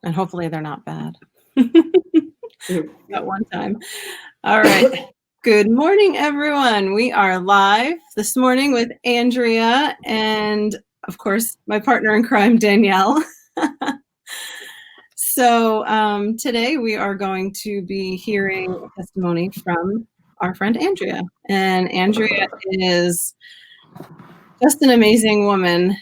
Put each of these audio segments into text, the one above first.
and hopefully they're not bad. At one time. All right. Good morning, everyone. We are live this morning with Andrea and, of course, my partner in crime, Danielle. So today we are going to be hearing a testimony from our friend Andrea. And Andrea is just an amazing woman.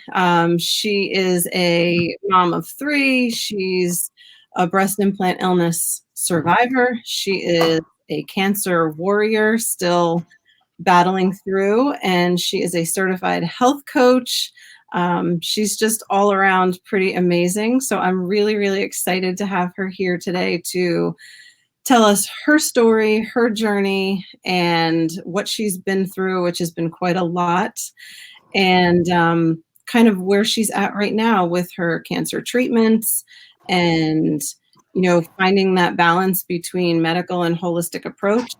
She is a mom of 3. She's a breast implant illness survivor. She is a cancer warrior, still battling through, and she is a certified health coach. She's just all around pretty amazing. So I'm really, really excited to have her here today to tell us her story, her journey, and what she's been through, which has been quite a lot, and kind of where she's at right now with her cancer treatments and, you know, finding that balance between medical and holistic approach.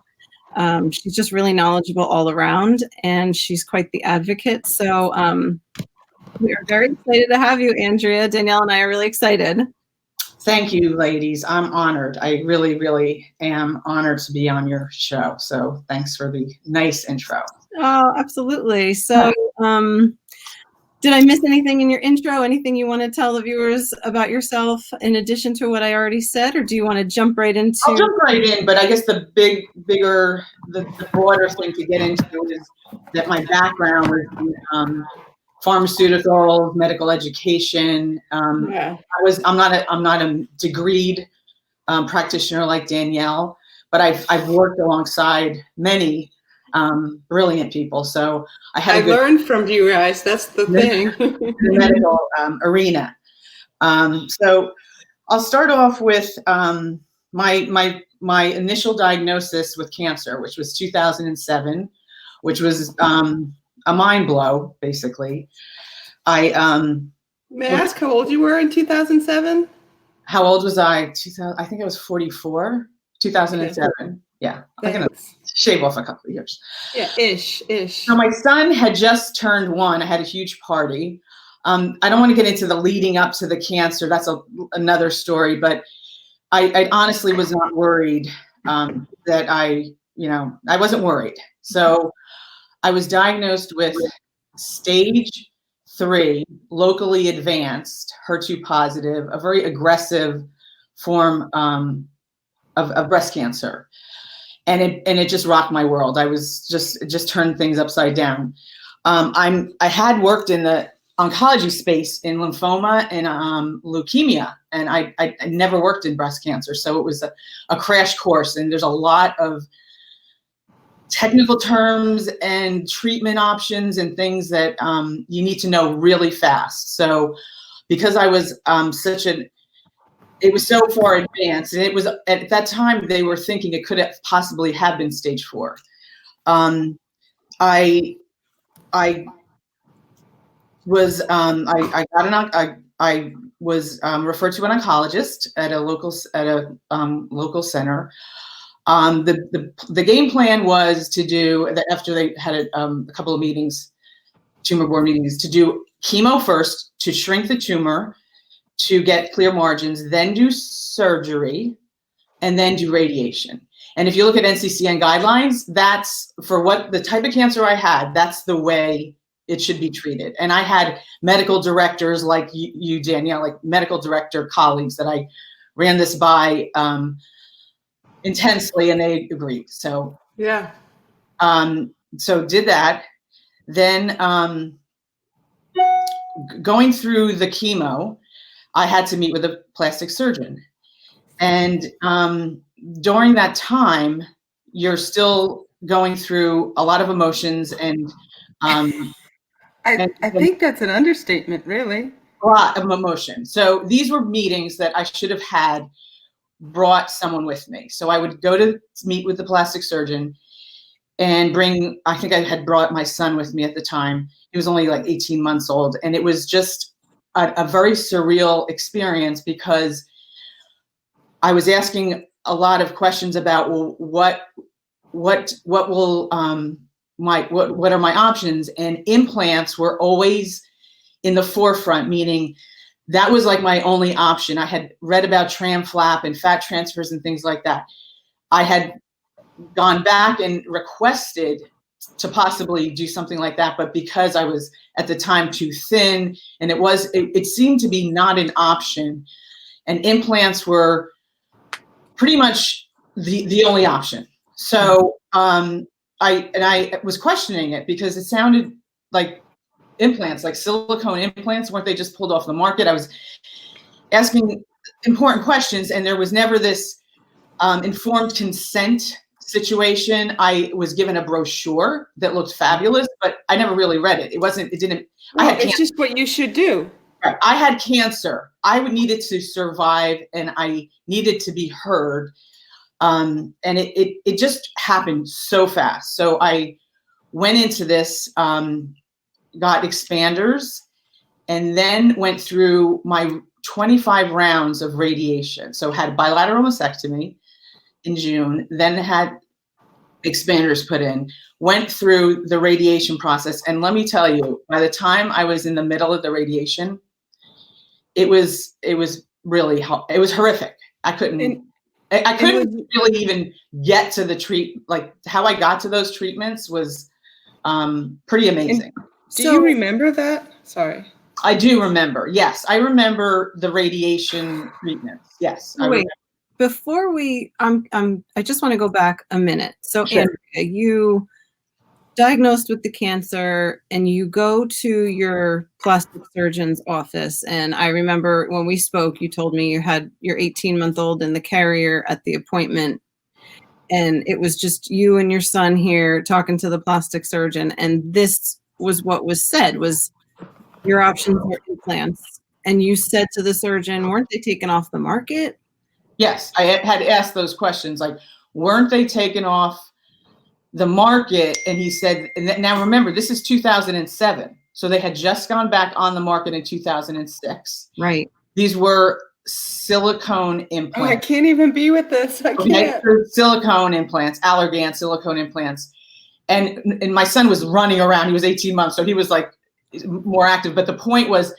She's just really knowledgeable all around, and she's quite the advocate. So we are very excited to have you, Andrea. Danielle and I are really excited. Thank you, ladies. I'm honored. I really, really am honored to be on your show. So thanks for the nice intro. Oh, absolutely. So did I miss anything in your intro? Anything you want to tell the viewers about yourself in addition to what I already said, or do you want to jump right into? I'll jump right in, but I guess the bigger, the broader thing to get into is that my background was in pharmaceuticals, medical education. I'm not a degreed practitioner like Danielle, but I've worked alongside many brilliant people. So I learned from you guys. That's the thing. The medical arena. So I'll start off with my initial diagnosis with cancer, which was 2007, which was a mind blow, basically. May I ask how old you were in 2007? How old was I? I think I was 44. 2007. Okay. Yeah, I'm gonna shave off a couple of years. Yeah, ish. So my son had just turned 1. I had a huge party. I don't want to get into the leading up to the cancer. That's another story. But I honestly was not worried that I wasn't worried. So I was diagnosed with stage 3, locally advanced, HER2 positive, a very aggressive form of breast cancer. And it just rocked my world. I was just turned things upside down. I had worked in the oncology space in lymphoma and leukemia, and I never worked in breast cancer. So it was a crash course, and there's a lot of technical terms and treatment options and things that you need to know really fast. So because I was it was so far advanced, and it was at that time they were thinking it could have possibly have been stage 4. I was referred to an oncologist at a local center. The game plan was to do that after they had a couple of meetings, tumor board meetings, to do chemo first to shrink the tumor, to get clear margins, then do surgery, and then do radiation. And if you look at NCCN guidelines, that's for what the type of cancer I had, that's the way it should be treated. And I had medical directors like you, Danielle, like medical director colleagues that I ran this by intensely, and they agreed. So yeah. So did that. Then going through the chemo, I had to meet with a plastic surgeon. And during that time, you're still going through a lot of emotions and I think that's an understatement, really. A lot of emotion. So these were meetings that I should have had brought someone with me. So I would go to meet with the plastic surgeon and I think I had brought my son with me at the time. He was only like 18 months old. And it was just a very surreal experience because I was asking a lot of questions about, well, what are my options? And implants were always in the forefront, meaning that was like my only option. I had read about tram flap and fat transfers and things like that. I had gone back and requested to possibly do something like that, but because I was at the time too thin, and it seemed to be not an option, and implants were pretty much the only option. So I was questioning it because it sounded like implants, like silicone implants. Weren't they just pulled off the market? I was asking important questions, and there was never this informed consent situation. I was given a brochure that looked fabulous, but I never really read it. It's just what you should do. Right. I had cancer. I needed to survive, and I needed to be heard. And it just happened so fast. So I went into this, got expanders, and then went through my 25 rounds of radiation. So had bilateral mastectomy in June, then had expanders put in, went through the radiation process. And let me tell you, by the time I was in the middle of the radiation, it was really, it was horrific. I couldn't really even get to the like how I got to those treatments was pretty amazing. Do you remember that? Sorry. I do remember. Yes, I remember the radiation treatments. Yes. Wait, before we, I just want to go back a minute. So Sure. Andrea, you diagnosed with the cancer and you go to your plastic surgeon's office. And I remember when we spoke, you told me you had your 18-month-old in the carrier at the appointment. And it was just you and your son here talking to the plastic surgeon. And this was what was said, was your options are implants. And you said to the surgeon, weren't they taken off the market? Yes, I had asked those questions, like, weren't they taken off the market? And he said, and now remember, this is 2007. So they had just gone back on the market in 2006. Right. These were silicone implants. Oh, I can't even be with this. I can't. Silicone implants, Allergan silicone implants. And my son was running around. He was 18 months, so he was like more active. But the point was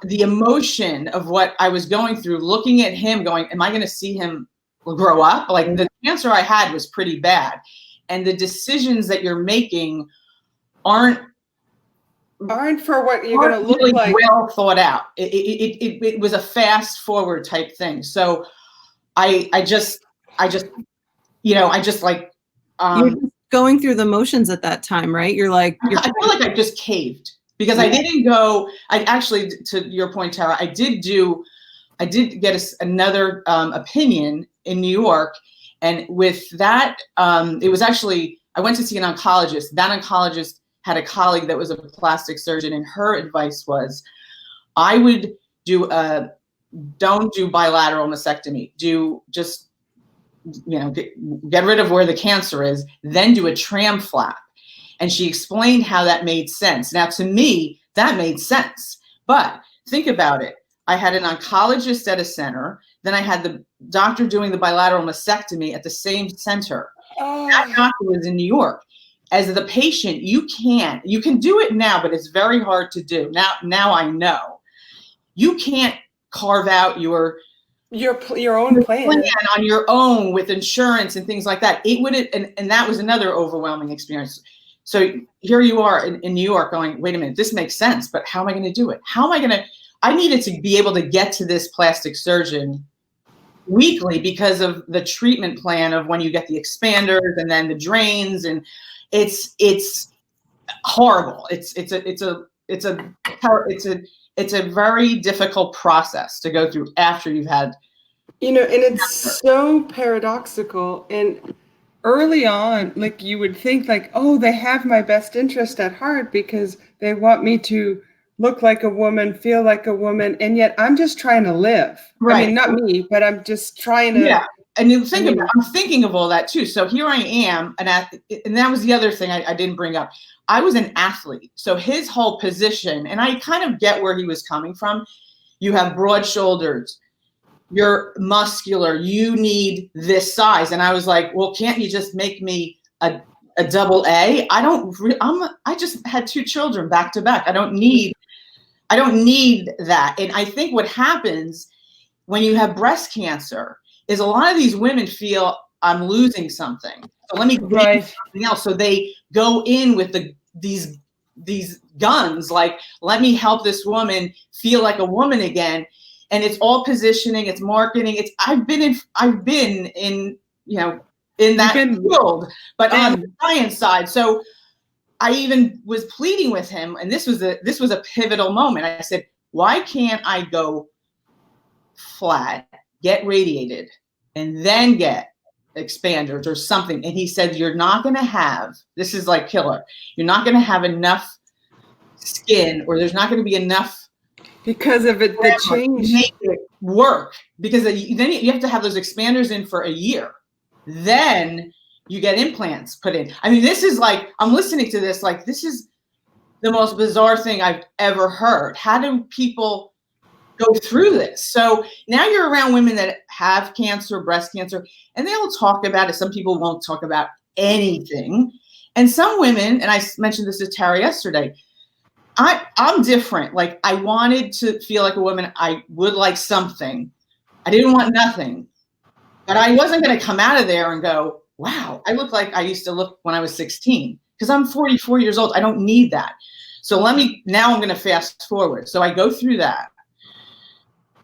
the emotion of what I was going through, looking at him going, am I going to see him grow up? Like the cancer I had was pretty bad. And the decisions that you're making aren't for what you're going to look really like. Well thought out. It was a fast forward type thing. So I just like, you're just going through the motions at that time, right? You're like, I feel like I just caved because I didn't go. I actually, to your point, Tara, I did get another opinion in New York. And with that, it was actually, I went to see an oncologist. That oncologist had a colleague that was a plastic surgeon, and her advice was, I would don't do bilateral mastectomy. Do just, get rid of where the cancer is, then do a tram flap. And she explained how that made sense. Now, to me, that made sense. But think about it. I had an oncologist at a center. Then I had the doctor doing the bilateral mastectomy at the same center. Oh. That doctor was in New York. As the patient, you can do it now, but it's very hard to do. Now I know. You can't carve out your own plan on your own with insurance and things like that. It would, and that was another overwhelming experience. So here you are in New York going, wait a minute, this makes sense, but how am I going to do it? I needed to be able to get to this plastic surgeon weekly because of the treatment plan of when you get the expanders and then the drains, and it's horrible. It's a very difficult process to go through after you've had. And it's so paradoxical. And early on, like you would think like, oh, they have my best interest at heart because they want me to look like a woman, feel like a woman. And yet I'm just trying to live. Right. I mean, not me, but I'm just trying to. Yeah. And you think I'm thinking of all that too. So here I am, and that was the other thing I didn't bring up. I was an athlete. So his whole position, and I kind of get where he was coming from. You have broad shoulders, you're muscular, you need this size. And I was like, well, can't you just make me a double A? I just had 2 children back to back. I don't need I don't need that. And I think what happens when you have breast cancer is a lot of these women feel I'm losing something. So let me gain something else. So they go in with these guns, like, let me help this woman feel like a woman again. And it's all positioning, it's marketing. I've been in, you know, in that field, but on the science side. So I even was pleading with him, and this was a pivotal moment. I said, why can't I go flat, get radiated, and then get expanders or something? And he said, you're not going to have, this is like killer, you're not going to have enough skin, or there's not going to be enough because of it, the change, make it work, because then you have to have those expanders in for a year. Then you get implants put in. I mean, this is like, I'm listening to this, like, this is the most bizarre thing I've ever heard. How do people go through this? So now you're around women that have cancer, breast cancer, and they'll talk about it. Some people won't talk about anything. And some women, and I mentioned this to Tara yesterday, I'm different. Like, I wanted to feel like a woman. I would like something. I didn't want nothing. But I wasn't going to come out of there and go, wow, I look like I used to look when I was 16, because I'm 44 years old. I don't need that. So now I'm going to fast forward. So I go through that.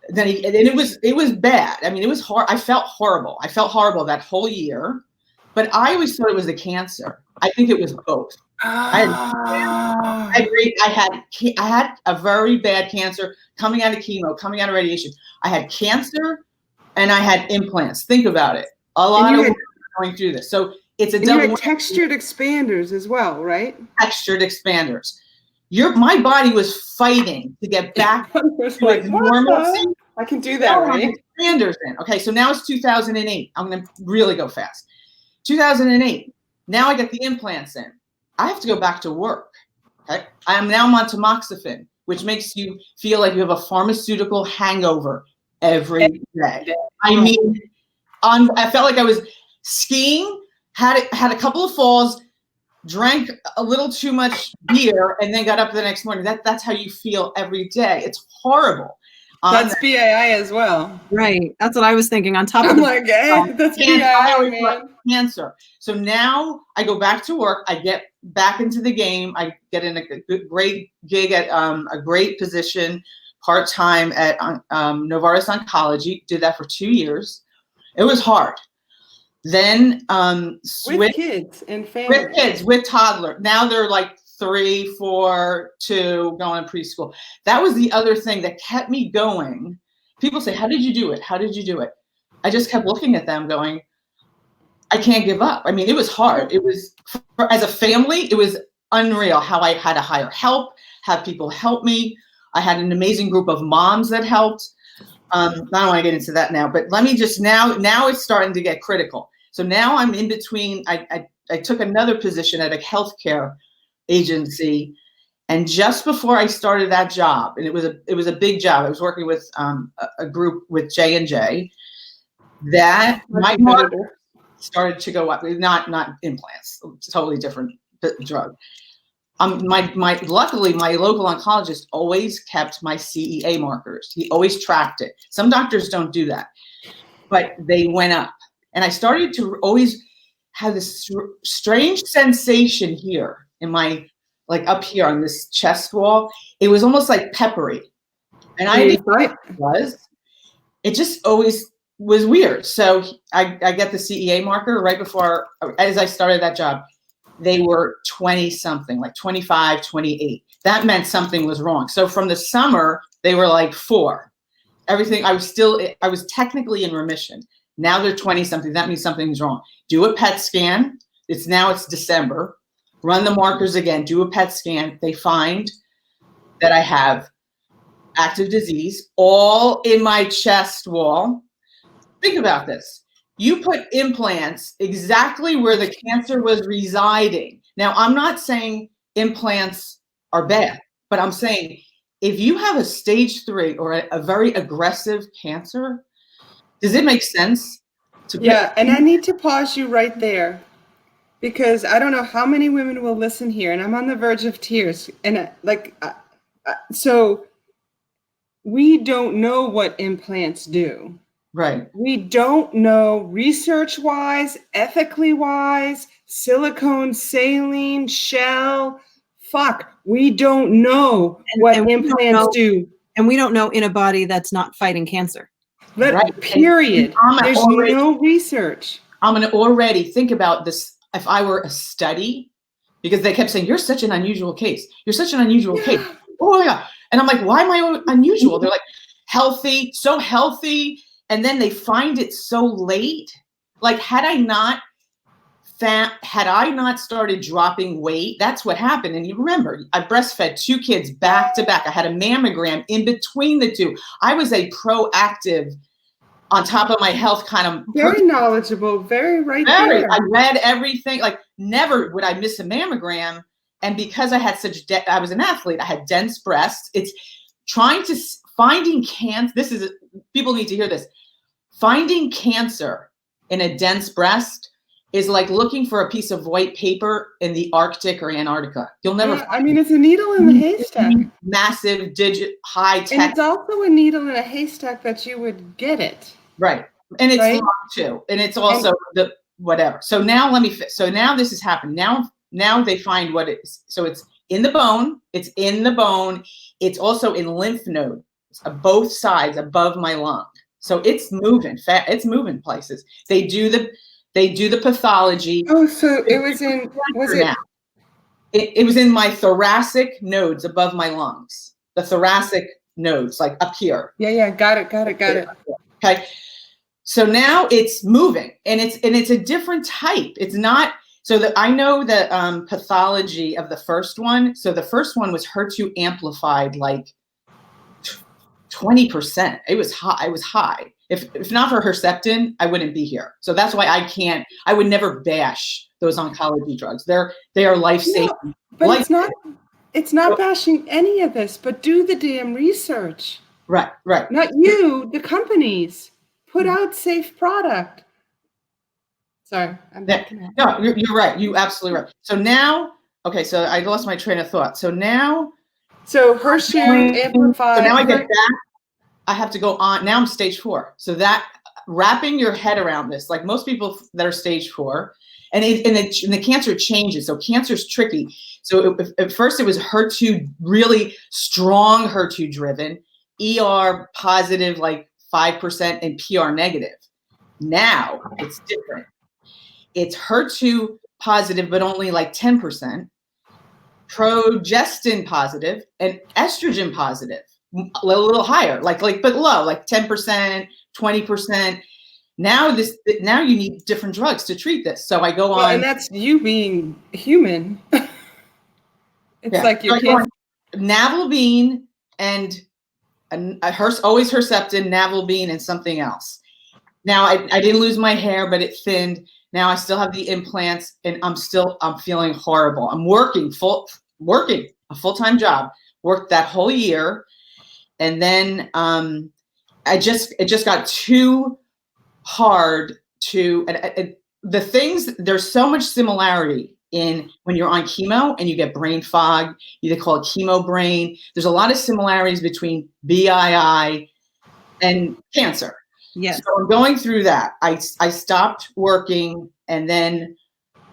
Then it was bad. I mean, it was hard. I felt horrible. I felt horrible that whole year, but I always thought it was the cancer. I think it was both. I had a very bad cancer coming out of chemo, coming out of radiation. I had cancer and I had implants. Think about it. A lot of women are going through this. So it's a double. You had textured expanders as well, right? Textured expanders. My body was fighting to get back to like normalcy. I can do that, right? Expanders in. Okay, so now it's 2008. I'm going to really go fast. 2008. Now I get the implants in. I have to go back to work. Okay, I'm on tamoxifen, which makes you feel like you have a pharmaceutical hangover every day. I mean, I felt like I was skiing, had a couple of falls, drank a little too much beer, and then got up the next morning. That's how you feel every day. It's horrible. That's BAI as well. Right. That's what I was thinking. On top of that's BAI, man. Cancer. So now I go back to work. I get back into the game. I get in a great gig at a great position, part-time at Novartis Oncology. Did that for 2 years. It was hard. Then with kids and family. With kids, with toddler. Now they're like 3, 4, 2, going to preschool. That was the other thing that kept me going. People say, how did you do it? How did you do it? I just kept looking at them going, I can't give up. I mean, it was hard. It was, as a family, it was unreal how I had to hire help, have people help me. I had an amazing group of moms that helped. I don't want to get into that now, but let me just now it's starting to get critical. So now I'm in between. I took another position at a healthcare agency, and just before I started that job, and it was a big job. I was working with a group with J&J. That my marker started to go up. Not implants, totally different drug. Luckily, my local oncologist always kept my CEA markers. He always tracked it. Some doctors don't do that, but they went up. And I started to always have this strange sensation here in my, like up here on this chest wall. It was almost like peppery. And I didn't know what it was. It just always was weird. So I get the CEA marker right before, as I started that job. They were 20 something, like 25, 28. That meant something was wrong. So from the summer, they were like 4. Everything, I was technically in remission. Now they're 20 something. That means something's wrong. Do a PET scan. It's December. Run the markers again. Do a PET scan. They find that I have active disease all in my chest wall. Think about this. You put implants exactly where the cancer was residing. Now, I'm not saying implants are bad, but I'm saying if you have a stage 3 or a very aggressive cancer, does it make sense? And I need to pause you right there, because I don't know how many women will listen here, and I'm on the verge of tears. And so we don't know what implants do. Right. We don't know research-wise, ethically-wise, silicone, saline, shell. Fuck, we don't know what and we don't implants know- do. And we don't know in a body that's not fighting cancer. Right. Period. There's no research. I'm going to already think about this if I were a study, because they kept saying, you're such an unusual case. You're such an unusual case. Oh, yeah. And I'm like, why am I unusual? They're like, healthy, so healthy. And then they find it so late. Like, had I not started dropping weight, that's what happened. And you remember, I breastfed 2 kids back to back. I had a mammogram in between the 2. I was a proactive, on top of my health kind of very knowledgeable, very right there. I read everything. Like, never would I miss a mammogram. And because I had I was an athlete, I had dense breasts. It's finding cancer. People need to hear this. Finding cancer in a dense breast is like looking for a piece of white paper in the Arctic or Antarctica. You'll never. I mean, it's a needle in a haystack. Massive, high tech. And it's also a needle in a haystack that you would get it. Right. And it's right? long too. And it's also the whatever. So now now this has happened. Now they find what it is. So it's in the bone. It's in the bone. It's also in lymph nodes, both sides above my lung. So it's moving. It's moving places. They do the pathology. Oh, so it was it was in my thoracic nodes above my lungs. The thoracic nodes, like up here. Yeah. Got it. Okay. So now it's moving, and it's a different type. It's not so that I know the pathology of the first one. So the first one was HER2 amplified, like 20%. It was high. If not for Herceptin, I wouldn't be here. So that's why I would never bash those oncology drugs. They are life-saving. No, but it's not bashing any of this, but do the damn research. Right. Not you, the companies. Put out safe product. Sorry, I'm back. No, you're right. You absolutely right. So now, okay, so I lost my train of thought. So HER2 amplified. So now I get back. I have to go on. Now I'm stage 4. So that wrapping your head around this, like most people that are stage 4, and the cancer changes. So cancer is tricky. So at first it was HER2, really strong HER2 driven, ER positive, like 5% and PR negative. Now it's different. It's HER2 positive, but only like 10%, progestin positive, and estrogen positive, a little higher, but low, like 10%, 20%. Now you need different drugs to treat this. So I go on. And that's you being human. It's like you can't. Navalbine and always Herceptin, Navalbine, and something else. Now I didn't lose my hair, but it thinned. Now I still have the implants, and I'm feeling horrible. I'm working a full-time job. Worked that whole year, and then it just got too hard to. The things, there's so much similarity in when you're on chemo and you get brain fog. They call it chemo brain. There's a lot of similarities between BII and cancer. Yes. So I'm going through that. I stopped working, and then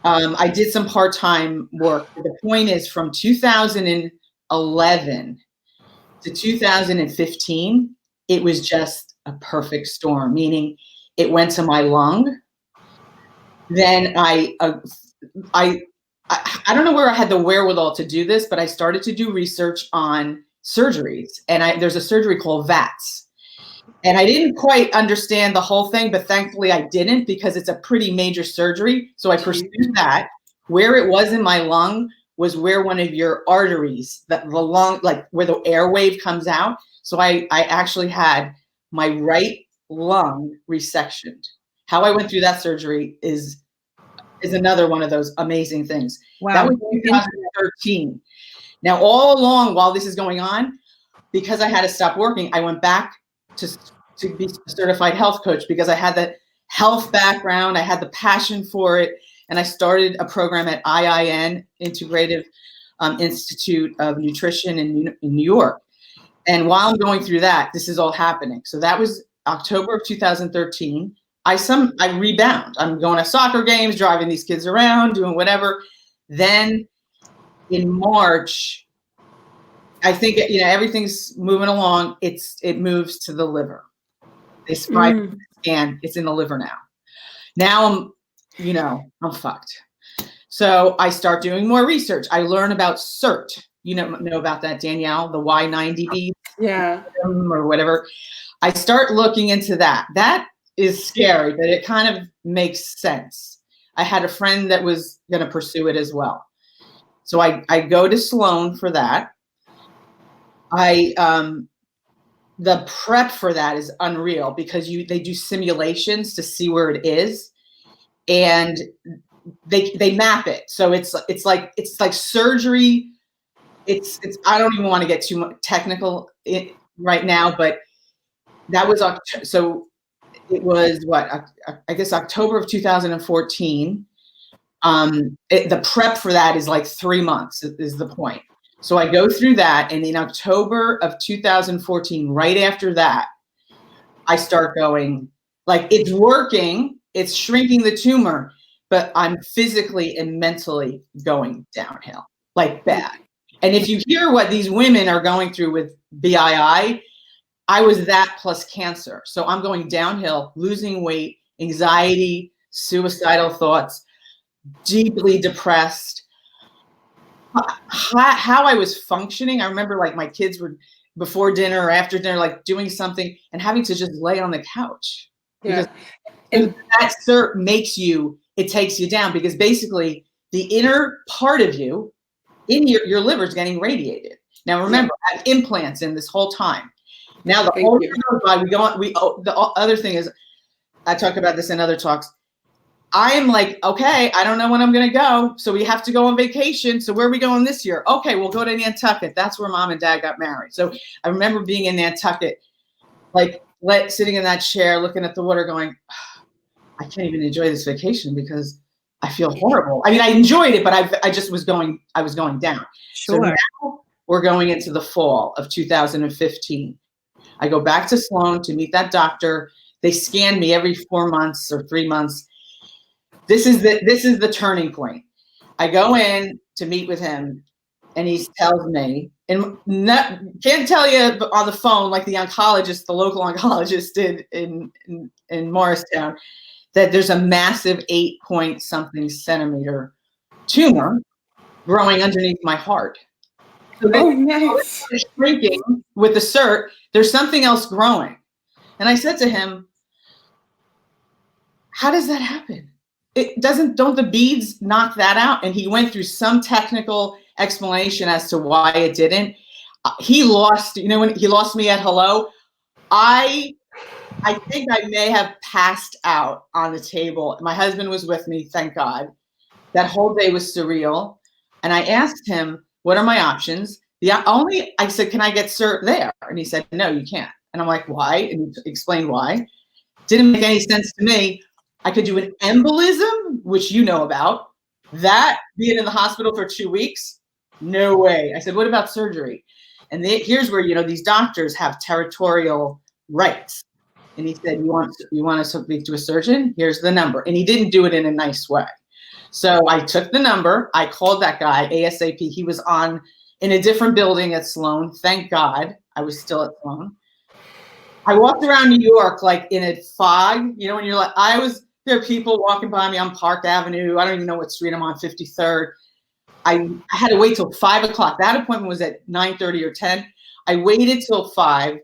I did some part-time work. The point is, from 2011 to 2015, it was just a perfect storm, meaning it went to my lung. Then I don't know where I had the wherewithal to do this, but I started to do research on surgeries, and there's a surgery called VATS. And I didn't quite understand the whole thing, but thankfully I didn't, because it's a pretty major surgery. So I pursued that. Where it was in my lung was where one of your arteries, the lung, like where the air wave comes out. So I actually had my right lung resectioned. How I went through that surgery is another one of those amazing things. Wow. That was 2013. Now, all along while this is going on, because I had to stop working, I went back to be a certified health coach, because I had the health background, I had the passion for it, and I started a program at IIN, Integrative Institute of Nutrition in New York. And while I'm going through that, this is all happening. So that was October of 2013. I rebound. I'm going to soccer games, driving these kids around, doing whatever. Then in March, I think, you know, everything's moving along. It moves to the liver. They scan. It's in the liver now. Now I'm fucked. So I start doing more research. I learn about CERT. You know about that, Danielle, the Y90B, or whatever. I start looking into that. That is scary, but it kind of makes sense. I had a friend that was going to pursue it as well. So I go to Sloan for that. The prep for that is unreal because they do simulations to see where it is, and they map it. So it's like surgery. It's I don't even want to get too much technical right now, but that was so it was I guess October of 2014. The prep for that is like 3 months is the point. So I go through that, and in October of 2014, right after that, I start going, like, it's working, it's shrinking the tumor, but I'm physically and mentally going downhill, like bad. And if you hear what these women are going through with BII, I was that plus cancer. So I'm going downhill, losing weight, anxiety, suicidal thoughts, deeply depressed. How I was functioning, I remember like my kids were before dinner or after dinner, like doing something and having to just lay on the couch. Because and that CERT it takes you down, because basically the inner part of you, in your liver, is getting radiated. Now remember, I have implants in this whole time. Now the older goes by, the other thing is, I talk about this in other talks, I am like, okay, I don't know when I'm going to go. So we have to go on vacation. So where are we going this year? Okay, we'll go to Nantucket. That's where Mom and Dad got married. So I remember being in Nantucket, like sitting in that chair, looking at the water going, I can't even enjoy this vacation because I feel horrible. I mean, I enjoyed it, but I was going down. Sure. So now we're going into the fall of 2015. I go back to Sloan to meet that doctor. They scan me every 4 months or 3 months. This is the turning point. I go in to meet with him, and he tells me, and can't tell you on the phone like the local oncologist did in Morristown, that there's a massive 8-point-something centimeter tumor growing underneath my heart. So nice. Shrinking with the CERT, there's something else growing. And I said to him, how does that happen? Don't the beads knock that out? And he went through some technical explanation as to why it didn't. He lost, when he lost me at hello, I think I may have passed out on the table. My husband was with me, thank God. That whole day was surreal. And I asked him, what are my options? I said, can I get CERT there? And he said, no, you can't. And I'm like, why? And he explained why. Didn't make any sense to me. I could do an embolism, which you know about. That, being in the hospital for 2 weeks, no way. I said, what about surgery? And here's where, these doctors have territorial rights. And he said, you want to speak to a surgeon? Here's the number. And he didn't do it in a nice way. So I took the number. I called that guy ASAP. He was in a different building at Sloan. Thank God I was still at Sloan. I walked around New York like in a fog, when you're like, there are people walking by me on Park Avenue. I don't even know what street I'm on, 53rd. I had to wait till 5 o'clock. That appointment was at 9:30 or 10. I waited till 5,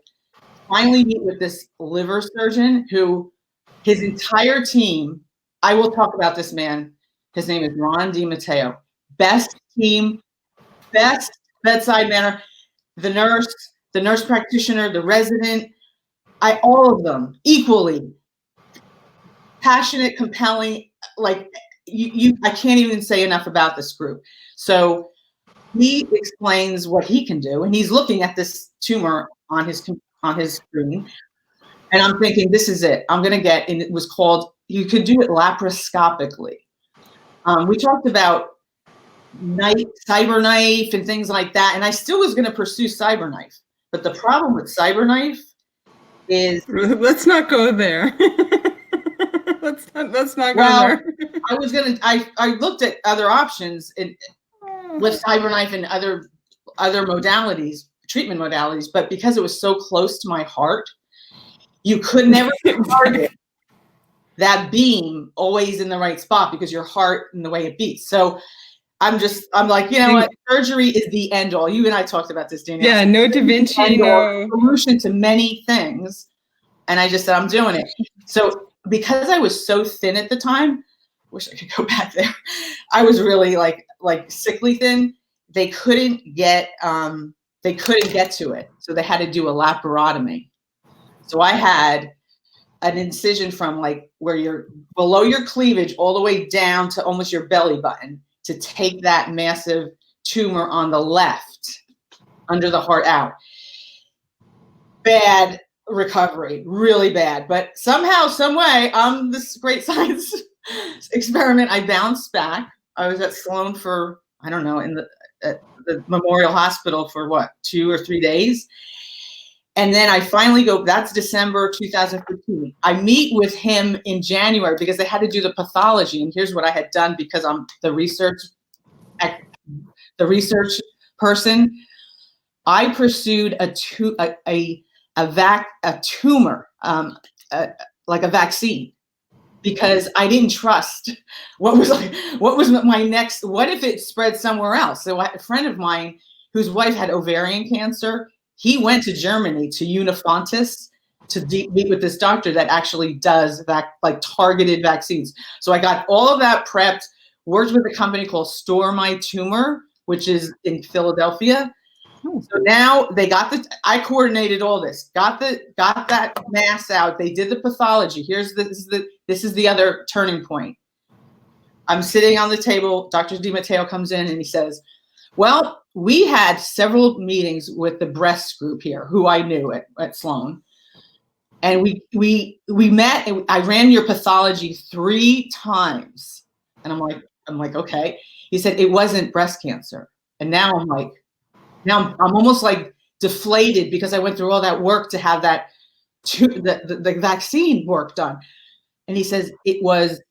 finally meet with this liver surgeon who, his entire team, I will talk about this man. His name is Ron DiMatteo. Best team, best bedside manner. The nurse practitioner, the resident, all of them equally passionate, compelling. Like I can't even say enough about this group. So he explains what he can do, and he's looking at this tumor on his screen, and I'm thinking, this is it. I'm gonna get. And it was called. You could do it laparoscopically. We talked about CyberKnife and things like that, and I still was going to pursue CyberKnife, But the problem with CyberKnife is, let's not go there. let's not go well, there. I looked at other options with CyberKnife and other modalities, treatment modalities, but because it was so close to my heart, you could never target that beam always in the right spot because your heart and the way it beats. So I'm like, you know what? Surgery is the end all. You and I talked about this, Danielle. Yeah, no Da Vinci, no solution to many things. And I just said, I'm doing it. So because I was so thin at the time, wish I could go back there. I was really like sickly thin. They couldn't get to it. So they had to do a laparotomy. So I had an incision from like where you're below your cleavage all the way down to almost your belly button to take that massive tumor on the left under the heart out. Bad recovery, really bad. But somehow, some way, this great science experiment, I bounced back. I was at Sloan for, I don't know, at the Memorial Hospital for what, 2 or 3 days. And then I finally go, that's December 2015. I meet with him in January because they had to do the pathology. And here's what I had done because I'm the research person. I pursued a tumor, like a vaccine, because I didn't trust what was my next, what if it spread somewhere else? So a friend of mine whose wife had ovarian cancer, he went to Germany, to Unifontis, to meet with this doctor that actually does like targeted vaccines. So I got all of that prepped, worked with a company called Store My Tumor, which is in Philadelphia. So now I coordinated all this, got that mass out. They did the pathology. This is the other turning point. I'm sitting on the table. Dr. DiMatteo comes in and he says, well, we had several meetings with the breast group here, who I knew at Sloan. And we met and I ran your pathology 3 times. And I'm like, okay. He said, it wasn't breast cancer. And now I'm almost like deflated because I went through all that work to have the vaccine work done. And he says, it was,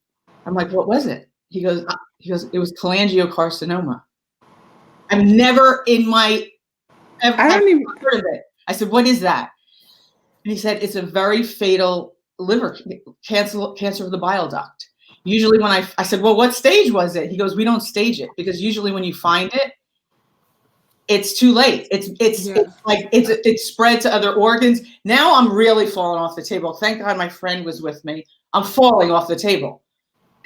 I'm like, what was it? He goes, it was cholangiocarcinoma. I've never heard of it. I said, what is that? And he said, it's a very fatal liver cancer of the bile duct. Usually when I said, well, what stage was it? He goes, we don't stage it because usually when you find it, it's too late. It's spread to other organs. Now I'm really falling off the table. Thank God my friend was with me. I'm falling off the table.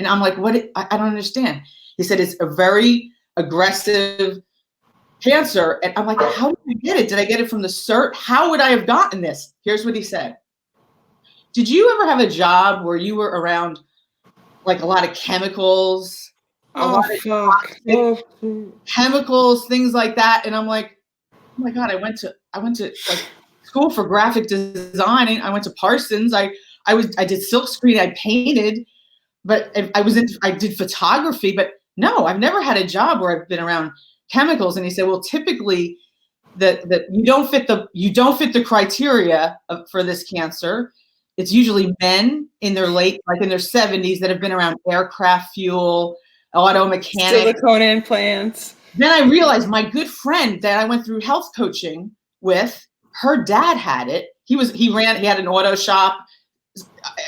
And I'm like, what? I don't understand. He said, it's a very aggressive cancer. And I'm like, how did I get it? Did I get it from the CERT? How would I have gotten this? Here's what he said. Did you ever have a job where you were around like a lot of chemicals? Chemicals, things like that. And I'm like, oh my God, I went to like school for graphic design. I went to Parsons. I did silk screen. I painted, but I did photography, but no, I've never had a job where I've been around chemicals. And he said, well, typically that you don't fit the criteria for this cancer. It's usually men in their 70s that have been around aircraft fuel, auto mechanics, silicone implants. Then I realized my good friend that I went through health coaching with, her dad had it. He had an auto shop.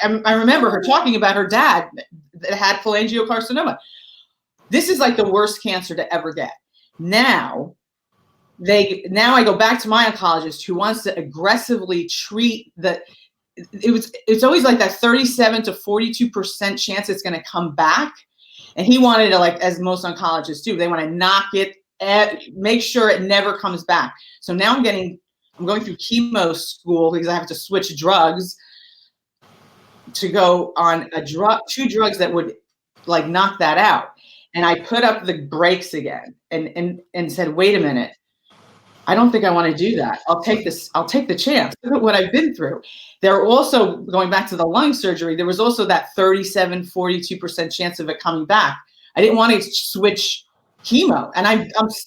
I remember her talking about her dad that had cholangiocarcinoma. This is like the worst cancer to ever get. Now I go back to my oncologist who wants to aggressively treat it's always like that 37 to 42% chance it's going to come back. And he wanted to, like, as most oncologists do, they want to knock it, make sure it never comes back. So now I'm going through chemo school because I have to switch drugs to go on 2 drugs that would like knock that out. And I put up the brakes again and said, wait a minute. I don't think I want to do that. I'll take the chance. Look at what I've been through. There are also, going back to the lung surgery, there was also that 37, 42% chance of it coming back. I didn't want to switch chemo, and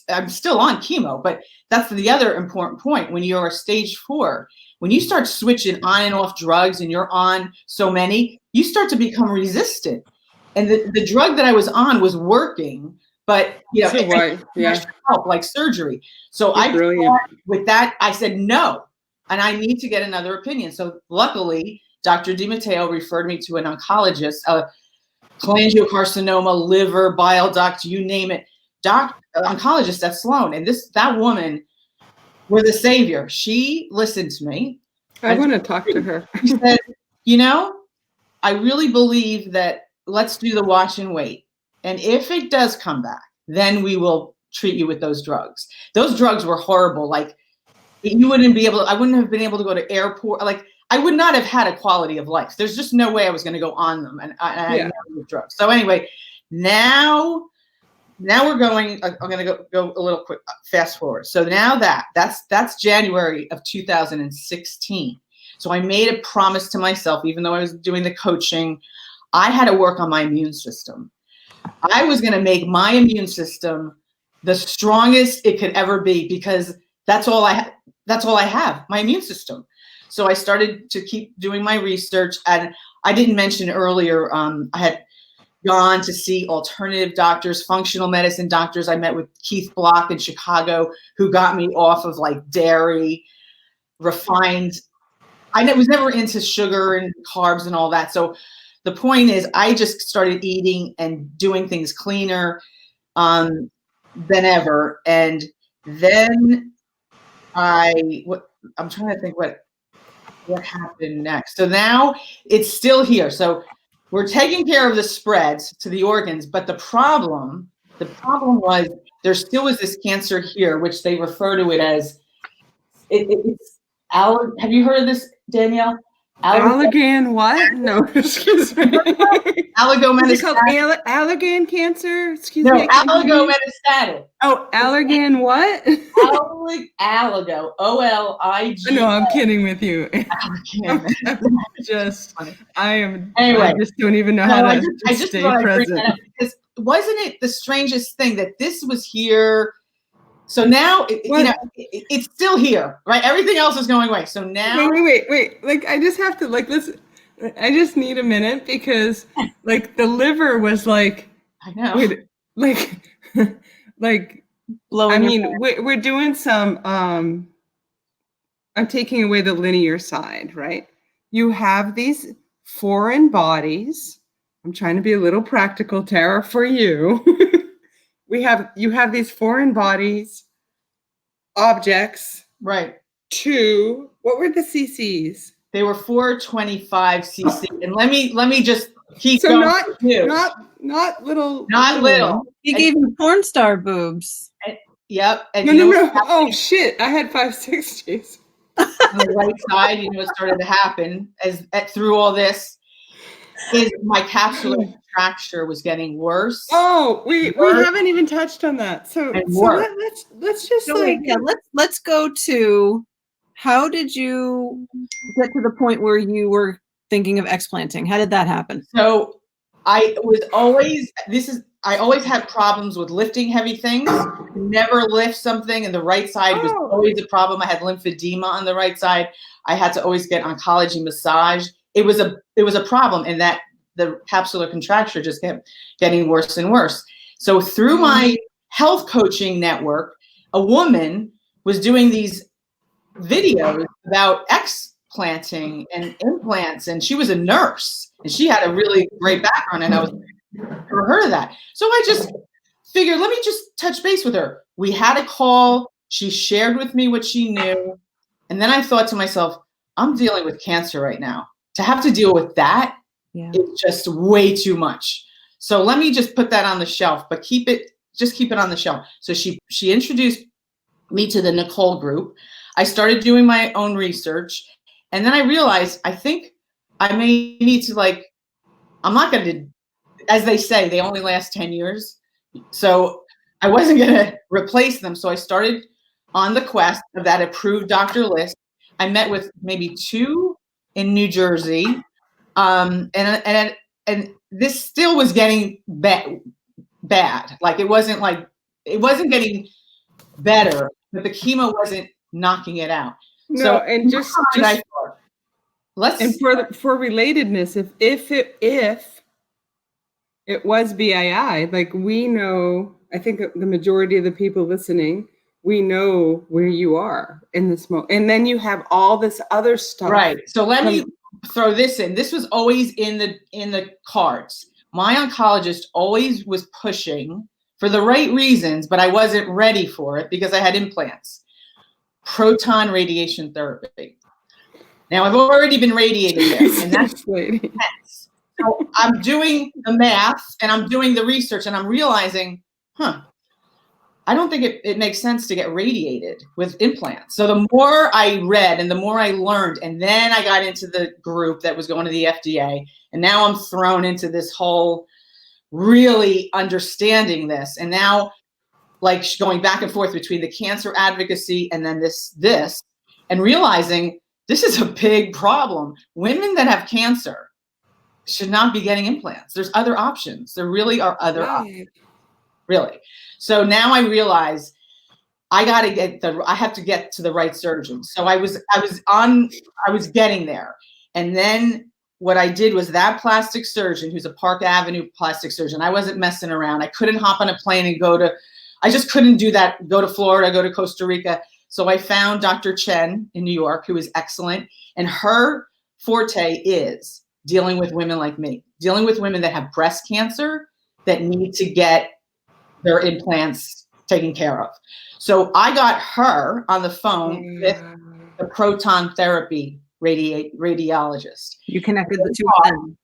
I'm still on chemo. But that's the other important point. When you're stage 4, when you start switching on and off drugs, and you're on so many, you start to become resistant. And the drug that I was on was working, but it help, like surgery. So with that, I said no, and I need to get another opinion. So luckily, Dr. DiMatteo referred me to an oncologist, cholangiocarcinoma, liver, bile duct, you name it, oncologist at Sloan. And that woman was a savior. She listened to me. I want to talk to her. She said, I really believe that let's do the watch and wait. And if it does come back, then we will treat you with those drugs. Those drugs were horrible. Like I wouldn't have been able to go to airport. Like I would not have had a quality of life. There's just no way I was going to go on them. And I never used drugs. So anyway, now we're going, I'm going to go a little quick, fast forward. So now that's January of 2016. So I made a promise to myself, even though I was doing the coaching, I had to work on my immune system. I was going to make my immune system the strongest it could ever be, because that's all I have, my immune system. So I started to keep doing my research, and I didn't mention earlier, I had gone to see alternative doctors, functional medicine doctors. I met with Keith Block in Chicago, who got me off of like dairy, refined. I was never into sugar and carbs and all that. So the point is, I just started eating and doing things cleaner than ever. And then I'm trying to think what happened next. So now it's still here. So we're taking care of the spreads to the organs, but the problem was there still was this cancer here, which they refer to it as it's have you heard of this, Danielle? Allergan what? No, excuse me. Oligometastatic. Is it called Allergan cancer? Excuse me. No, oligometastatic. Oh, Allergan what? Oligo. O-L-I-G. No, I'm kidding with you. Allergan. I just don't even know how to stay present. Because wasn't it the strangest thing that this was here? So now, it's still here, right? Everything else is going away. So now. Wait. Like, I just have to, like, I just need a minute, because, like, the liver was like. I know. Like, I mean, we're doing some, I'm taking away the linear side, right? You have these foreign bodies. I'm trying to be a little practical, Tara, for you. You have these foreign bodies, objects. Right. What were the cc's? They were 425 cc. And let me just keep so going. Not little. Not little. You gave him porn star boobs. Yep. And no. Oh shit! I had 560s. On the right side, what started to happen through all this is my capsular contracture was getting worse. Oh, we haven't even touched on that. So let's just let's go to, how did you get to the point where you were thinking of explanting? How did that happen? So I always had problems with lifting heavy things. Never lift something, and the right side was always a problem. I had lymphedema on the right side. I had to always get oncology massage. It was a problem, in that the capsular contracture just kept getting worse and worse. So through my health coaching network, a woman was doing these videos about explanting and implants, and she was a nurse, and she had a really great background, and I was never heard of that. So I just figured, let me just touch base with her. We had a call. She shared with me what she knew. And then I thought to myself, I'm dealing with cancer right now. To have to deal with that is just way too much. So let me just put that on the shelf, but keep it on the shelf. So she introduced me to the Nicole group. I started doing my own research. And then I realized, I think I may need to, like, I'm not going to, as they say, they only last 10 years. So I wasn't going to replace them. So I started on the quest of that approved doctor list. I met with maybe 2 in New Jersey. And this still was getting bad. Like, it wasn't like it wasn't getting better, but the chemo wasn't knocking it out. No, So and just I thought, and for relatedness, if it was BII, like we know, I think the majority of the people listening, we know where you are in this moment. And then you have all this other stuff. Right. So let me throw this in. This was always in the cards. My oncologist always was pushing for the right reasons, but I wasn't ready for it because I had implants. Proton radiation therapy. Now I've already been radiated there, and that's intense. So I'm doing the math and I'm doing the research and I'm realizing, I don't think it makes sense to get radiated with implants. So the more I read and the more I learned, and then I got into the group that was going to the FDA, and now I'm thrown into this whole really understanding this. And now like going back and forth between the cancer advocacy and then this, and realizing this is a big problem. Women that have cancer should not be getting implants. There's other options. There really are other options. Really. So now I realize I have to get to the right surgeon. So I was getting there. And then what I did was that plastic surgeon, who's a Park Avenue plastic surgeon, I wasn't messing around. I couldn't hop on a plane and I just couldn't do that, go to Florida, go to Costa Rica. So I found Dr. Chen in New York, who is excellent. And her forte is dealing with women like me, dealing with women that have breast cancer that need to get their implants taken care of. So I got her on the phone with the proton therapy radiologist. You connected the two of them.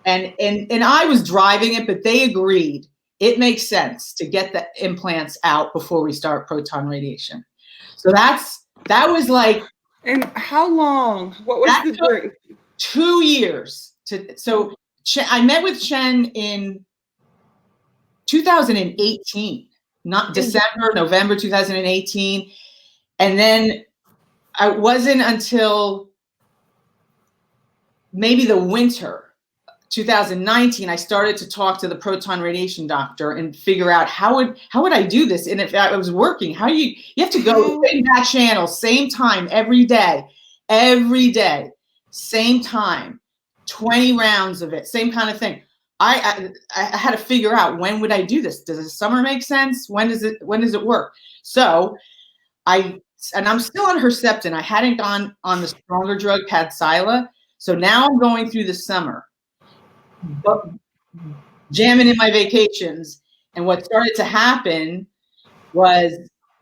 And I was driving it, but they agreed it makes sense to get the implants out before we start proton radiation. So that was like. And how long? What was the journey? 2 years. So I met with Chen in 2018, not December, November 2018. And then I wasn't until maybe the winter 2019, I started to talk to the proton radiation doctor and figure out how would I do this? And if I was working, you have to go same back channel, same time, every day, same time, 20 rounds of it, same kind of thing. I had to figure out, when would I do this? Does the summer make sense? When does it work? So I'm still on Herceptin. I hadn't gone on the stronger drug Kadcyla. So now I'm going through the summer, but jamming in my vacations. And what started to happen was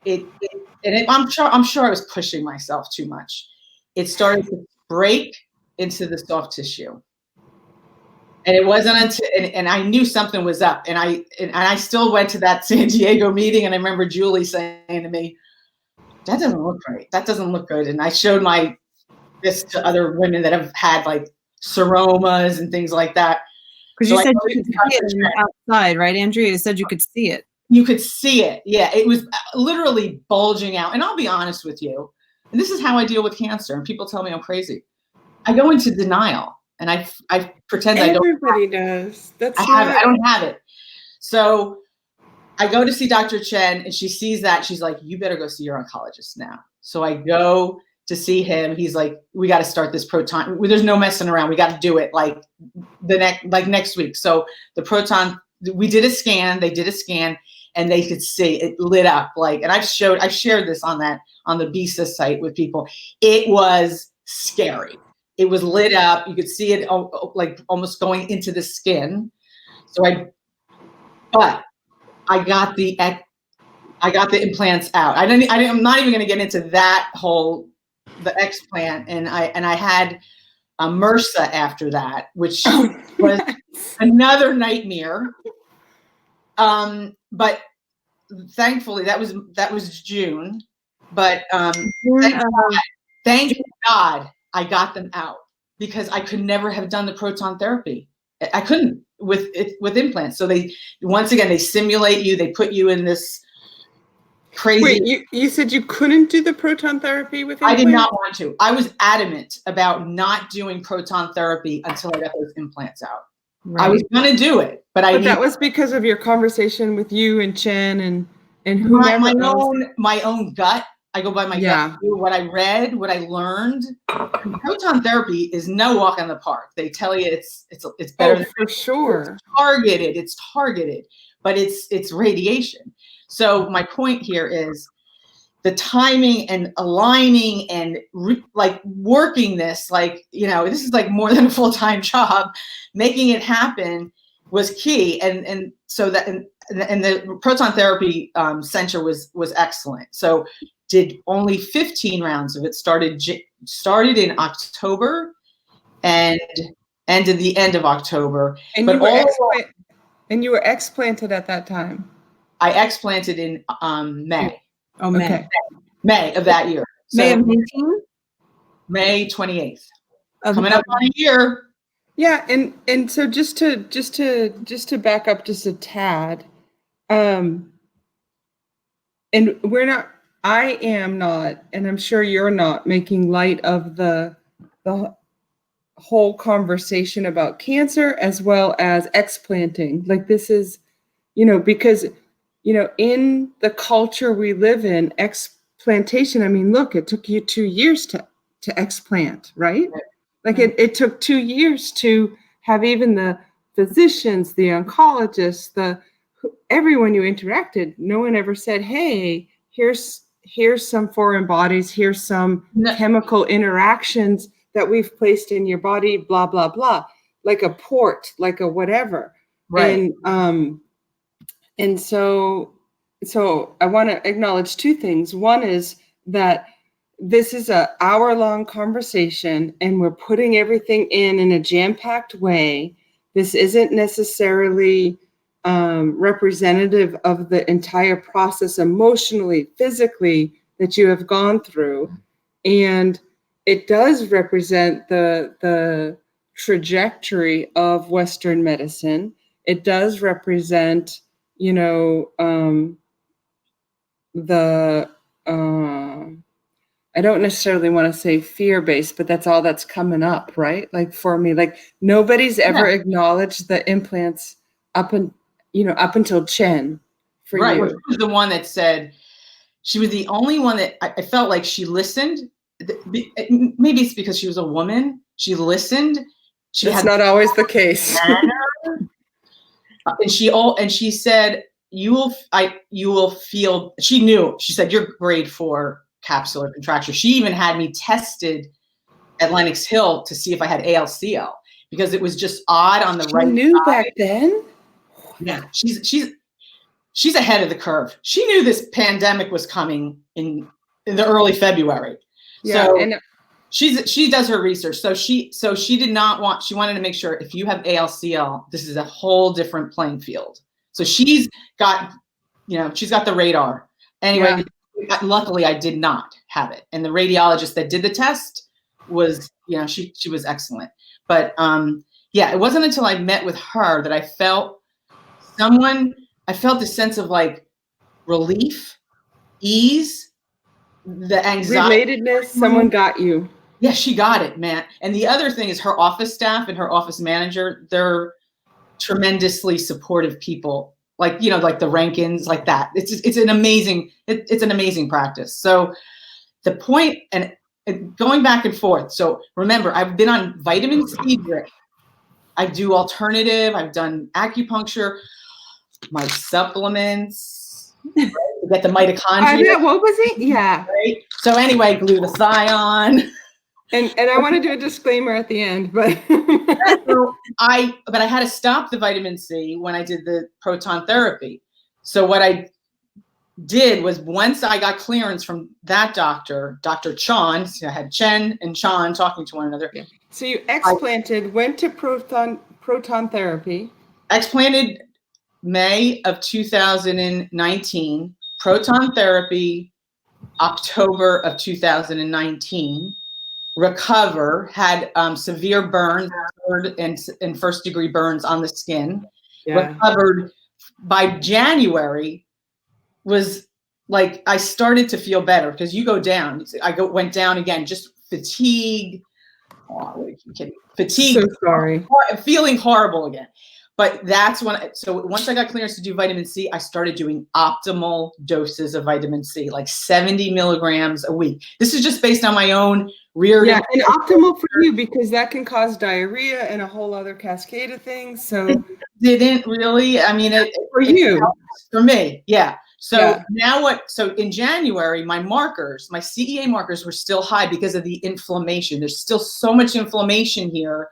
I'm sure I was pushing myself too much. It started to break into the soft tissue. And it wasn't until, and I knew something was up. And I still went to that San Diego meeting. And I remember Julie saying to me, that doesn't look right. That doesn't look good. And I showed this to other women that have had like seromas and things like that. Because you said you could see it outside, right, Andrea? You said you could see it. You could see it. Yeah, it was literally bulging out. And I'll be honest with you, and this is how I deal with cancer. And people tell me I'm crazy. I go into denial, and I pretend I don't. Everybody does. I don't have it. So I go to see Dr. Chen, and she sees that. She's like, "You better go see your oncologist now." So I go to see him. He's like, "We got to start this proton. There's no messing around. We got to do it like next week." So the proton, we did a scan. They did a scan, and they could see it lit up and I shared this on the BISA site with people. It was scary. It was lit up. You could see it like almost going into the skin. But I got the implants out. I'm not even going to get into that whole the explant, and I had a MRSA after that, which was another nightmare. But thankfully that was June. But thank God I got them out, because I could never have done the proton therapy. I couldn't with implants. So they simulate you. They put you in this crazy. Wait, you said you couldn't do the proton therapy with implants? I did not want to. I was adamant about not doing proton therapy until I got those implants out. Right. I was going to do it, but that was because of your conversation with you and Chen and And whomever my own gut. I go by my gut, what I read, what I learned. Proton therapy is no walk in the park. They tell you it's better than for sure. It's targeted, but it's radiation. So my point here is the timing and aligning and like working this, like, this is like more than a full-time job. Making it happen was key. And so that, and the proton therapy center was excellent. So did only 15 rounds of it, started in October and ended the end of October. And you were explanted at that time? I explanted in May. Oh, May. Okay. May of that year. May of 19? May 28th. Coming up on a year. Yeah, and so just to back up just a tad, and I am not, and I'm sure you're not, making light of the whole conversation about cancer as well as explanting. Like, this is, because, in the culture we live in, explantation, I mean, look, it took you 2 years to explant, right? Like it took 2 years to have even the physicians, the oncologists, everyone you interacted, no one ever said, hey, here's some foreign bodies, here's some chemical interactions that we've placed in your body, blah, blah, blah, like a port, like a whatever. Right. And so I want to acknowledge two things. One is that this is an hour-long conversation, and we're putting everything in a jam-packed way. This isn't necessarily representative of the entire process emotionally, physically that you have gone through. And it does represent the trajectory of Western medicine. It does represent, I don't necessarily want to say fear-based, but that's all that's coming up, right? Like for me, like nobody's ever acknowledged the implants up until Chen. For right, you. Well, she was the one that said, she was the only one that I felt like she listened. Maybe it's because she was a woman. She listened. That's not always the case. And she said, you will feel. She knew. She said, you're grade 4 capsular contracture. She even had me tested at Lenox Hill to see if I had ALCL, because it was just odd on the right side. She knew back then? Yeah, she's ahead of the curve. She knew this pandemic was coming in the early February. Yeah, so and she does her research. So she wanted to make sure if you have ALCL, this is a whole different playing field. So she's got the radar. Anyway, luckily I did not have it. And the radiologist that did the test was, she was excellent. But it wasn't until I met with her that I felt a sense of like relief, ease, the anxiety. Relatedness, someone got you. Yeah, she got it, man. And the other thing is her office staff and her office manager, they're tremendously supportive people. Like, like the Rankins, like that. It's an amazing practice. So the point, and going back and forth. So remember, I've been on vitamin C drip. I do alternative. I've done acupuncture, my supplements, right? We get the mitochondria. What was it? Yeah. Right? So anyway, glutathione. And I want to do a disclaimer at the end, but I had to stop the vitamin C when I did the proton therapy. So what I did was, once I got clearance from that doctor, Dr. Chan, so I had Chen and Chan talking to one another. Yeah. So you explanted, went to proton therapy. Explanted May of 2019, proton therapy October of 2019. Recover, had severe burns, third and first degree burns on the skin. Yeah. Recovered by January, was like, I started to feel better, because you go down. Went down again, just fatigue. Oh, fatigue. So sorry. Feeling horrible again. But that's when, so once I got clearance to do vitamin C, I started doing optimal doses of vitamin C, like 70 milligrams a week. This is just based on my own reared. Yeah, and optimal for you because that can cause diarrhea and a whole other cascade of things. So didn't really, I mean, for you, for me, yeah. So yeah. now so in January, my CEA markers were still high because of the inflammation. There's still so much inflammation here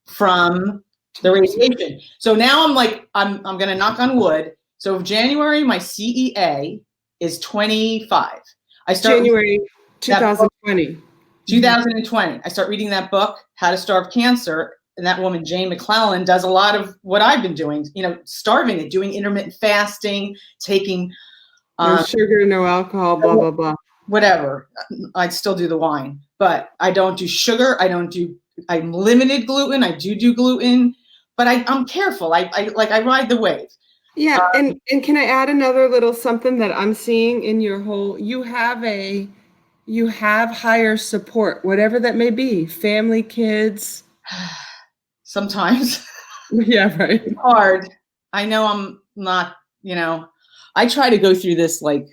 from the radiation. So now I'm like, I'm going to knock on wood. So January, my CEA is 25. I start January 2020. 2020. I start reading that book, How to Starve Cancer. And that woman, Jane McClellan, does a lot of what I've been doing, starving it, doing intermittent fasting, taking no sugar, no alcohol, blah, blah, blah. Whatever. I'd still do the wine, but I don't do sugar. I'm limited gluten. I do gluten, but I'm careful. I ride the wave. Yeah. And can I add another little something that I'm seeing in your whole, you have higher support, whatever that may be, family, kids. Sometimes. Yeah, right. It's hard. I know I'm not, I try to go through this like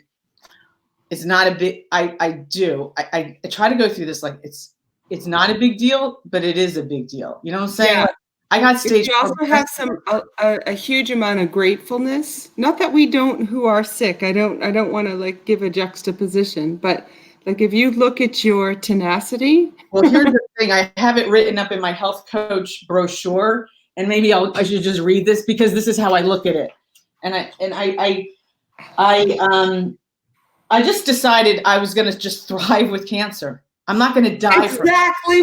it's not a big, I try to go through this like it's not a big deal, but it is a big deal. You know what I'm saying? Yeah. Like, I got stage. You also have a huge amount of gratefulness. Not that we don't who are sick. I don't want to like give a juxtaposition, but like if you look at your tenacity. Well, here's the thing. I have it written up in my health coach brochure, and maybe I should just read this because this is how I look at it. And I just decided I was going to just thrive with cancer. I'm not going to die from it. Exactly.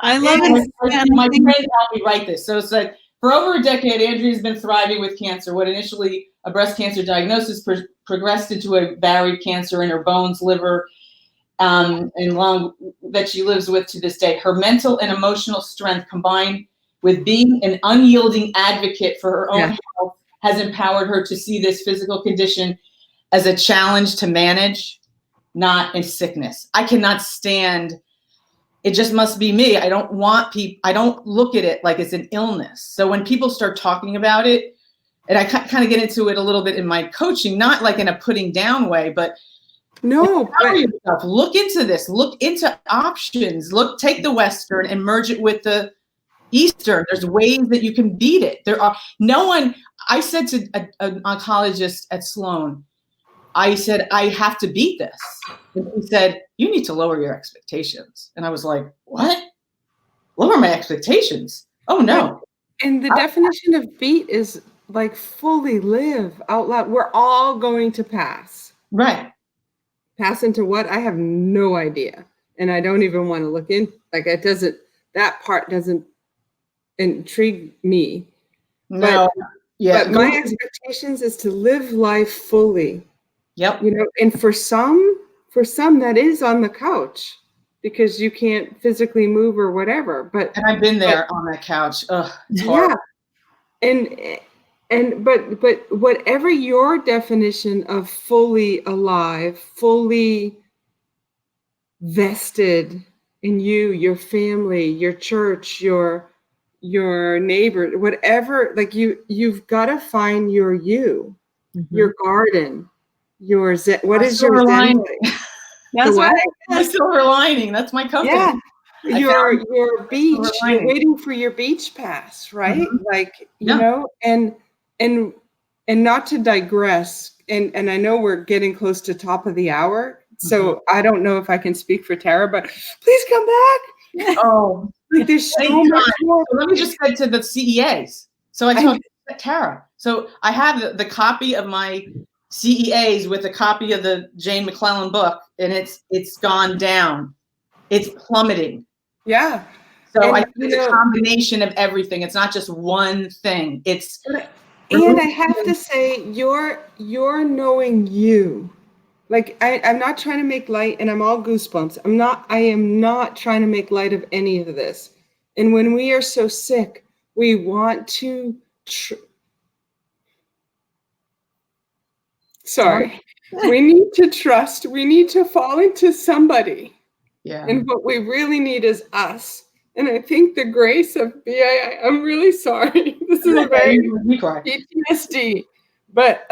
I love it. My friend helped me write this. So it's like, for over a decade, Andrea's been thriving with cancer. What initially a breast cancer diagnosis progressed into a varied cancer in her bones, liver, and lung that she lives with to this day. Her mental and emotional strength combined with being an unyielding advocate for her own health has empowered her to see this physical condition as a challenge to manage, not a sickness. I cannot stand, it just must be me. I don't want people, I don't look at it like it's an illness. So when people start talking about it, and I kind of get into it a little bit in my coaching, not like in a putting down way, but look into this, look into options, take the Western and merge it with the Eastern. There's ways that you can beat it. I said to an oncologist at Sloan, I said, I have to beat this. And he said, you need to lower your expectations. And I was like, what? Lower my expectations? Oh, no. And the definition of beat is like fully live out loud. We're all going to pass. Right. Pass into what? I have no idea. And I don't even want to look in. Like that part doesn't intrigue me. No. But my expectations is to live life fully. Yep. And for some that is on the couch because you can't physically move or whatever. And I've been there on that couch. Ugh, it's hard. But whatever your definition of fully alive, fully vested in you, your family, your church, your neighbor, whatever, like you've got to find your your garden. What is your lining? That's what? My silver lining. That's my company. Yeah. Your beach. You're waiting for your beach pass, right? Mm-hmm. Like, and not to digress. And I know we're getting close to top of the hour. So I don't know if I can speak for Tara, but please come back. Oh, like there's so much more. So let me just get to the CEAs. So I told Tara. So I have the copy of my CEAs with a copy of the Jane McClellan book, and it's gone down. It's plummeting. Yeah. So I think it's a combination of everything. It's not just one thing. And I have to say, you're knowing you. Like I'm not trying to make light, and I'm all goosebumps. I am not trying to make light of any of this. And when we are so sick, we want to we need to trust. We need to fall into somebody. Yeah. And what we really need is us And I think the grace of I'm really sorry. This is very You cry. PTSD. But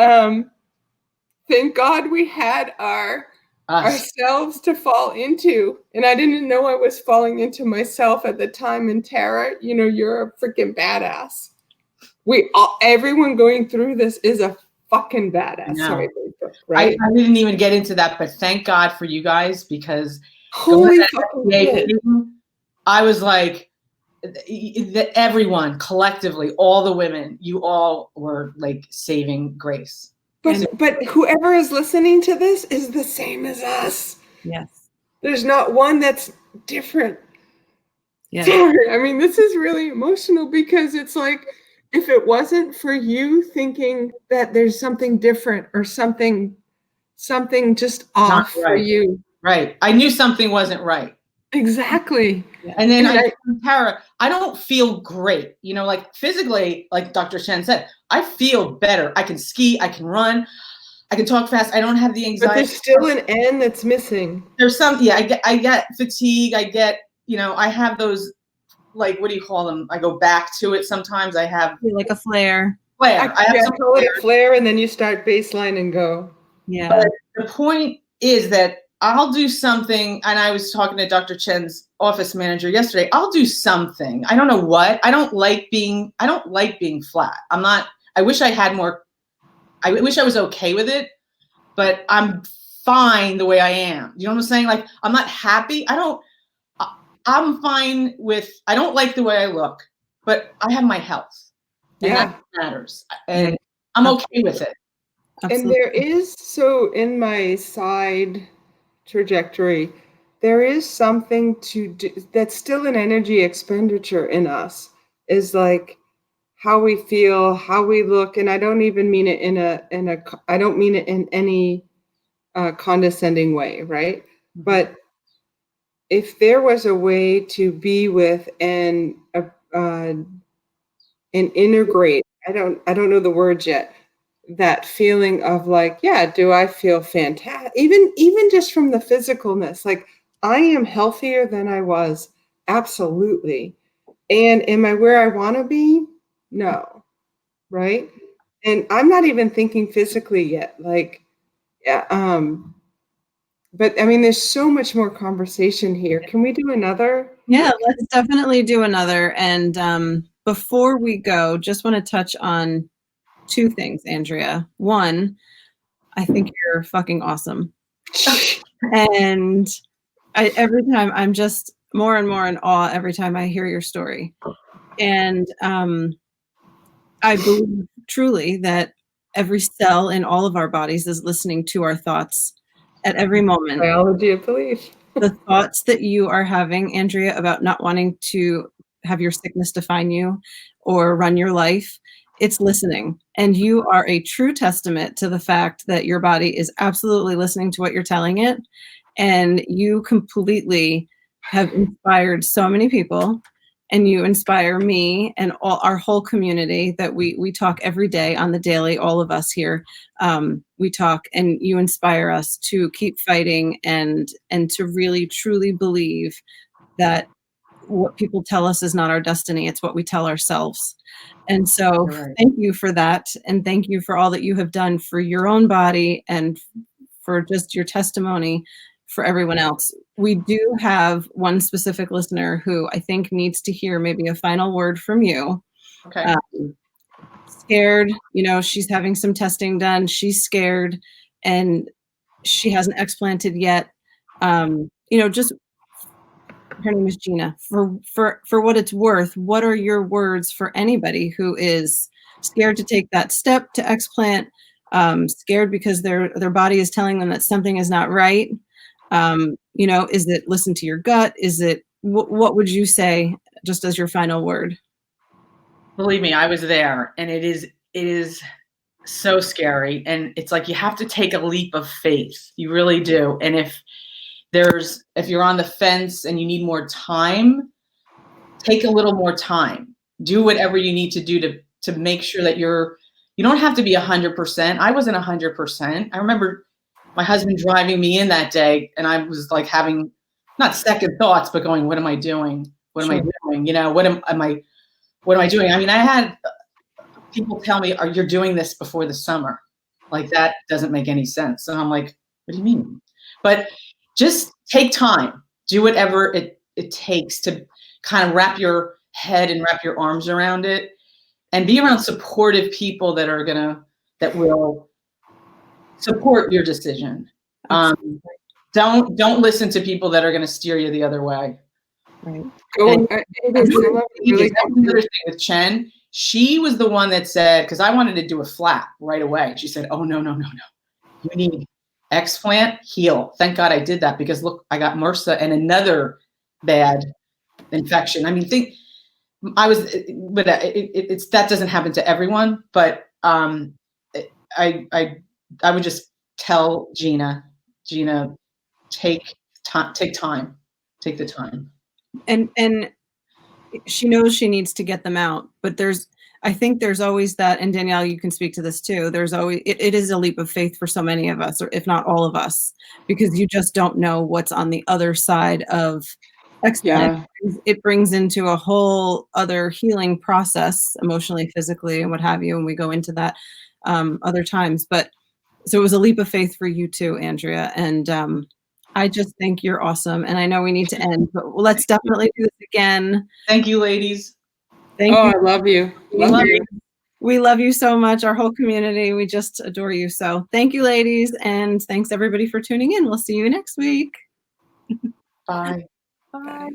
thank God we had ourselves to fall into. And I didn't know I was falling into myself at the time. And Tara, you're a freaking badass. Everyone going through this is a fucking badass. Sorry, right? I didn't even get into that, but thank God for you guys, because holy fucking shit. I was like, everyone collectively, all the women, you all were like saving grace. But whoever is listening to this is the same as us. Yes. There's not one that's different. Yeah. Sorry. I mean, this is really emotional because it's like, if it wasn't for you thinking that there's something different or something just off for you. Right. I knew something wasn't right. Exactly. And then Tara, I don't feel great. Like physically, like Dr. Shen said, I feel better. I can ski, I can run, I can talk fast. I don't have the anxiety. But there's still an N that's missing. There's I get fatigue. I get, I have those, like, what do you call them? I go back to it sometimes. I have like a flare. I have call it a flare, and then you start baseline and go. Yeah. But the point is that I'll do something, and I was talking to Dr. Chen's office manager yesterday. I'll do something. I don't know what. I don't like being flat. I wish I had more. I wish I was okay with it, but I'm fine the way I am. You know what I'm saying? Like, I'm not happy. I'm fine with, I don't like the way I look, but I have my health. And that matters. And I'm okay with it. Absolutely. And there is, in my side trajectory, there is something to do that's still an energy expenditure in us, is like how we feel, how we look. And I don't even mean it I don't mean it in any condescending way, right? But if there was a way to be with and integrate, I don't know the words yet, that feeling of like, do I feel fantastic? Even just from the physicalness, like, I am healthier than I was. Absolutely. And am I where I want to be? No. Right. And I'm not even thinking physically yet. Like, but I mean, there's so much more conversation here. Can we do another? Yeah, let's definitely do another. And before we go, just want to touch on two things, Andrea. One, I think you're fucking awesome. And every time I'm just more and more in awe every time I hear your story. And I believe truly that every cell in all of our bodies is listening to our thoughts at every moment. Biology of belief. The thoughts that you are having, Andrea, about not wanting to have your sickness define you or run your life, it's listening. And you are a true testament to the fact that your body is absolutely listening to what you're telling it. And you completely have inspired so many people, and you inspire me and all our whole community that we talk every day on the daily, all of us here. We talk, and you inspire us to keep fighting and to really truly believe that what people tell us is not our destiny. It's what we tell ourselves. And so thank you for that. And thank you for all that you have done for your own body and for just your testimony for everyone else. We do have one specific listener who I think needs to hear maybe a final word from you. Okay. Scared, she's having some testing done. She's scared and she hasn't explanted yet. Just, her name is Gina. For what it's worth, what are your words for anybody who is scared to take that step to explant, scared because their body is telling them that something is not right? Is it listen to your gut? Is it, what would you say just as your final word? Believe me, I was there, and it is so scary. And it's like, you have to take a leap of faith. You really do. And if you're on the fence and you need more time, take a little more time. Do whatever you need to do to make sure that you don't have to be 100%. I wasn't 100%. I remember my husband driving me in that day, and I was like having not second thoughts, but going, what am I doing? What am I doing? You know, what am I doing? I mean, I had people tell me, you're doing this before the summer. Like, that doesn't make any sense. And I'm like, what do you mean? But just take time. Do whatever it takes to kind of wrap your head and wrap your arms around it, and be around supportive people that will support your decision. Don't listen to people that are going to steer you the other way. Right. Really another thing with Chen, she was the one that said, because I wanted to do a flat right away. She said, oh, no. You need explant, heal. Thank God I did that, because look, I got MRSA and another bad infection. I mean, that doesn't happen to everyone, but I would just tell Gina, take time, take the time. And she knows she needs to get them out, but I think there's always that, and Danielle, you can speak to this too. There's always, it is a leap of faith for so many of us, or if not all of us, because you just don't know what's on the other side of explant. Yeah. It brings into a whole other healing process, emotionally, physically, and what have you. And we go into that other times. But so it was a leap of faith for you too, Andrea. And I just think you're awesome. And I know we need to end, but let's definitely do this again. Thank you, ladies. Thank you. I love you. We love you so much, our whole community. We just adore you. So thank you, ladies. And thanks everybody for tuning in. We'll see you next week. Bye. Bye.